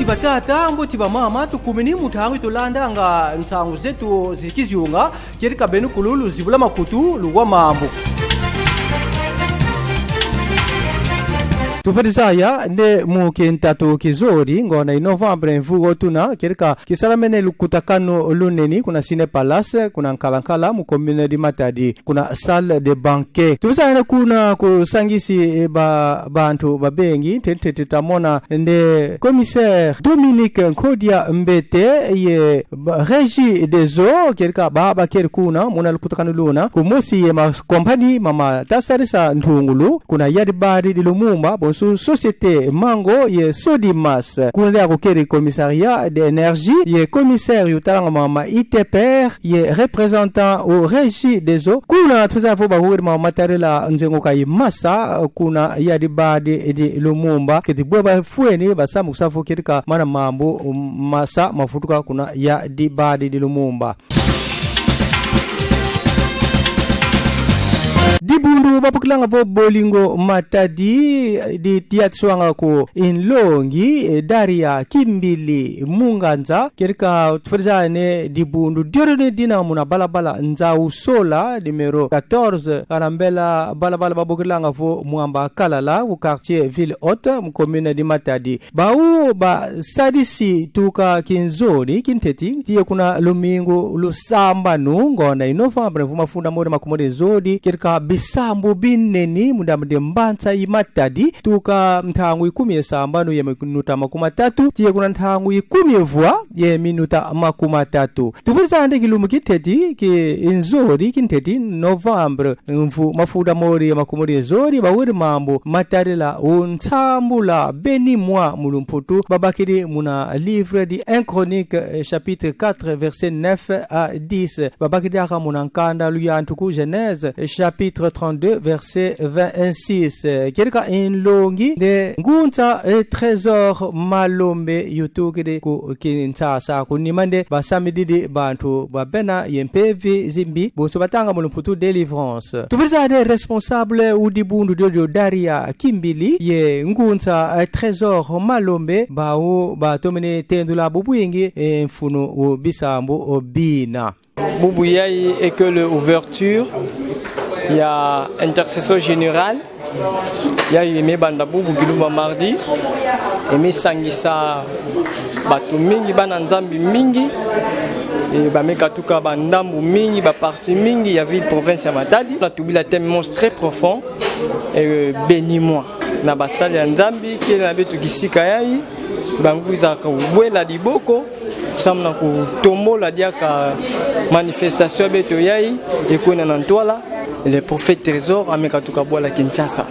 tibatata mbo tibamama tukumini muthangu itolanda nga nsangu zetu zikizyunga kiri kabenu kululu zibula makutu luwa mambo. Tufatisaya ne mukintatu kizori ngona inovambre mvugo tuna kirika kisalamene lukutakano luneni kuna Cine Palace kuna nkalankala mu commune di Matadi kuna salle de banquet. Tufisana kuna kusangisi bantu babengi tetamona nde commissaire Dominique Nkodia Mbete ye régie des eaux kirika baba kirikuna muna lukutakano luna kumusi ye ma compagnie mama tasarisa ntungulu kuna yadibari di Lumumba bonsu société Mango ye Sodimas kuna ko keri commissariat d'énergie ye commissaire yutalanga mama ITPR ye représentant au régie des eaux kuna tuza fo bahuri mama matarela nzengo kai masa kuna yadibari di Lumumba kiti bwa fueni basamu kusafo kirika mana mambo masa mafutuka kuna yadibari di Lumumba. Dibundu bapukilanga vo bolingo Matadi di tiatswanga ko inlongi daria kimbili munganza kirika tfrizane dibundu diorone dina muna balabala nza usola numero 14 kanambela balabala babukilanga vo muamba kalala u quartier ville haute mu commune di Matadi bau ba sadisi tuka kinzoni kinteti tie kuna lumingo lusamba nungo na inovambre vuma funda mode makomode zodi kirika bisambu bineni mudamde mbanza imatadi tuka mthangu 10 sambano ye minuta 30 tie kuna mthangu 10 vwa ye minuta 30 tufuzande kilumu kiteti ki inzori kinteti Novembre mfu mafuda mori makumuri zori bawuri mambo matarela untambula beni mwa mulumputu babakiri muna livre di 1 chronique chapitre 4 verset 9 à 10 babakiri aka muna nkanda luyantuku Genèse chapitre 32 verset 26 kirika inlongi de ngunta trésor malombe yutugide ku kintsasa kunimande basamididi bantu babena yempevi zimbi boso batanga mulumputu délivrance tufizade responsable udibundu dojo daria kimbili ye ngunta trésor malombe bawo batomene tendula bubuyingi mfunu bisambo obina Boubouyaï et que l'ouverture, il y a intercession générale, il y a eu Bandabou Bougiluma mardi, et Sangisa Batu Mingi, Bananzambi Mingi, et Bamekatuka Bandambu Mingi, Baparti Mingi, il y a ville province à Matadi. La Toubi la thème très profond, et bénis-moi. Nabasali Nzambi, qui est la bête qui Kayai, Banguza Kouela Diboko. Samna ku tombo la diaka manifestation beto yai ekona nantola le prophète trésor amekatuka bwala Kinshasa.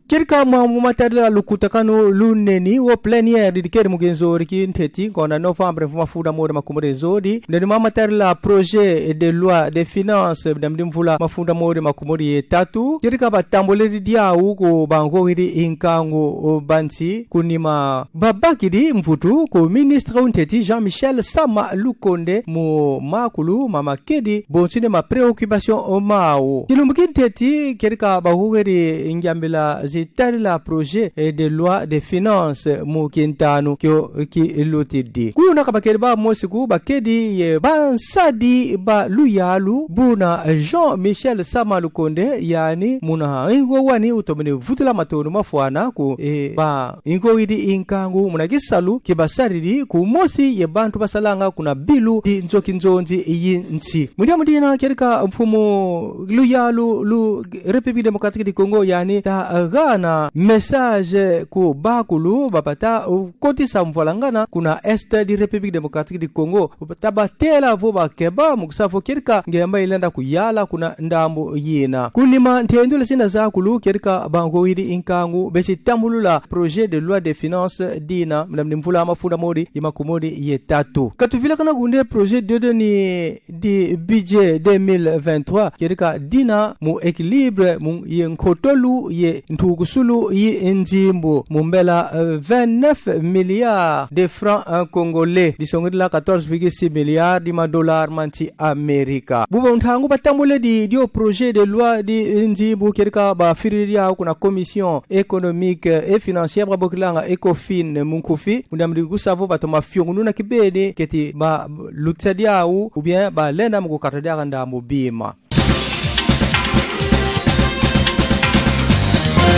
Kirika mwa matarila lukutakano luneni wo plénière dikeri mugenzori kinteti kona Novembre mafuda mode makumure zodi ndeni matarila projet de loi de finances ndamdimvula mafunda mode makumuri 3 kirika batamboleri diawu ko bangogiri inkango bansi kunima babakidi mvutu ko ministre unteti Jean-Michel Sama Lukonde mu makulu mamakedi bonsine ma préoccupation o mawo kilumukinteti kirika bangogiri ingyambela tarila projet de loi de finances mukintanu kyo ki lutidi kuna kabakedi ba mosiku bakedi ye bansadi ba luyalu buna Jean-Michel Sama Lukonde yani muna ingo wani utomene vutula matono mafwana ku ba ingo idi inkangu muna gisalu kibasaridi ku mosi ye bantu basalanga kuna bilu di nzoki nzonzi yinsi mudina kerika mfumo luyalu lu République démocratique du Congo yani ta gana message ku bakulu bapata kotisa mvolangana kuna est di République démocratique du Congo tabatela vo bakeba mukusafo kirika ngemba ilanda kuyala kuna ndambo yina kunima ntendule sina zakulu kirika bango idi inkangu besi tambulula projet de loi de finances dina mlamni mvula mafunda modi imakumodi ye 3 katuvila kana gunde projet de ni di budget 2023 kirika dina mu équilibre mu ye nkotolu ye ntugu kusulu yi nzimbo mumbela 29 milliards de francs congolais disongirila 14,6 milliards di dollars manti Amerika. Buba mtangu batambule dio projet de loi di nzimbo kerika ba firiria kuna commission économique et financière babokilanga ECOFIN munkufi mundamdi gusavo batoma fiongunu na kibede keti ba lutsadia ou bien ba lenda mukukatadia kanda mubima.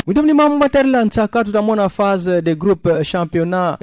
Mudamni mamu materla nsaka tutamona phase de groupe championnat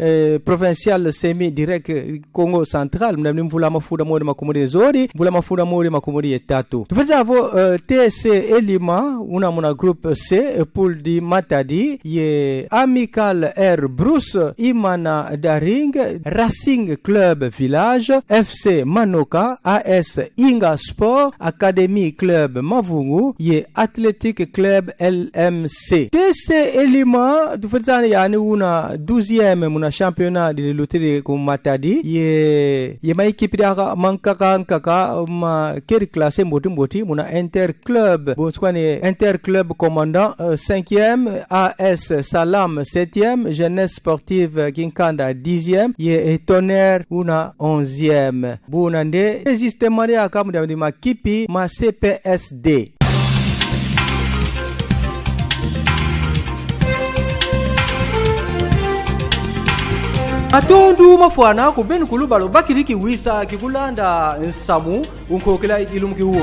provincial semi direct Congo Central. Mudamni mvula mafuda mode makumuri zori, mvula mafuda mode makumuri etatu. Tufeza avo TSC Elima una muna groupe C pool di Matadi ye Amical Air Bruce Imana Daring Racing Club Village FC Manoka AS Inga Sport Academy Club Mavungu ye Athletic Club LMC. TSC Elima tufadzane yani una 12e muna championnat de loterie ku Matadi ye ma equipe da mankaka ma keri classé mboti muna interclub bonskwane interclub commandant 5e AS Salam 7e jeunesse sportive Kinkanda 10e ye Tonnerre una 11e bunande système ya kamuda ma kipi ma CPSD. Atondu mafwana ko ben kulubalo bakiriki wisa kikulanda samu unkokela ilumki huo.